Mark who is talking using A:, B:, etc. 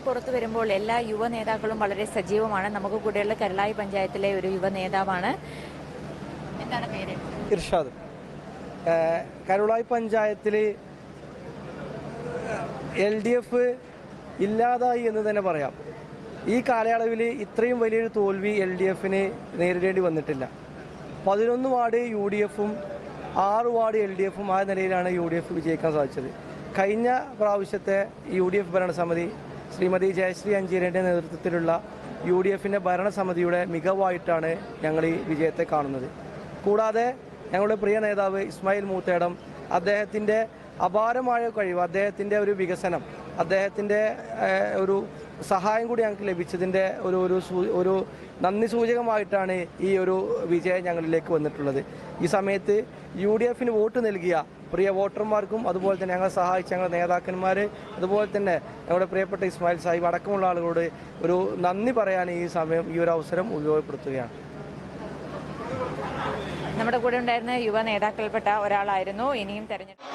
A: പുറത്തു വരുമ്പോൾ എല്ലാ യുവ നേതാക്കളും വളരെ സജീവമാണ്. നമുക്ക് കൂടെയുള്ള കരളായി പഞ്ചായത്തിലെ ഒരു യുവ നേതാവാണ്. എന്താണ് പേര്?
B: ഇർഷാദ്. കരുളായി പഞ്ചായത്തിൽ LDF ഇല്ലാതായി എന്ന് തന്നെ പറയാം. ഈ കാലയളവിൽ ഇത്രയും വലിയൊരു തോൽവി LDFന് നേരിടേണ്ടി വന്നിട്ടില്ല. 11 വാർഡ് UDFും 6 വാർഡ് LDFും ആ നിലയിലാണ് UDF വിജയിക്കാൻ സാധിച്ചത്. കഴിഞ്ഞ പ്രാവശ്യത്തെ UDF ഭരണസമിതി ശ്രീമതി ജയശ്രീ അഞ്ചേരിയുടെ നേതൃത്വത്തിലുള്ള UDFിൻ്റെ ഭരണസമിതിയുടെ മികവായിട്ടാണ് ഞങ്ങൾ ഈ വിജയത്തെ കാണുന്നത്. കൂടാതെ ഞങ്ങളുടെ പ്രിയ നേതാവ് ഇസ്മായിൽ മൂത്തേടം, അദ്ദേഹത്തിൻ്റെ അപാരമായ കഴിവ്, അദ്ദേഹത്തിൻ്റെ ഒരു വികസനം, അദ്ദേഹത്തിൻ്റെ ഒരു സഹായം കൂടി ഞങ്ങൾക്ക് ലഭിച്ചതിൻ്റെ ഒരു നന്ദി സൂചകമായിട്ടാണ് ഈ ഒരു വിജയം ഞങ്ങളിലേക്ക് വന്നിട്ടുള്ളത്. ഈ സമയത്ത് UDFന് വോട്ട് നൽകിയ പ്രിയ വോട്ടർമാർക്കും അതുപോലെ തന്നെ ഞങ്ങളെ സഹായിച്ച ഞങ്ങളുടെ നേതാക്കന്മാർ, അതുപോലെ തന്നെ ഞങ്ങളുടെ പ്രിയപ്പെട്ട ഇസ്മായിൽ സാഹിബ് അടക്കമുള്ള ആളുകളോട് ഒരു നന്ദി പറയാൻ ഈ സമയം ഈ ഒരു അവസരം ഉപയോഗപ്പെടുത്തുകയാണ്.
A: നമ്മുടെ കൂടെ ഉണ്ടായിരുന്ന യുവ നേതാക്കൾപ്പെട്ട ഒരാളായിരുന്നു. ഇനിയും തെരഞ്ഞെടുപ്പ്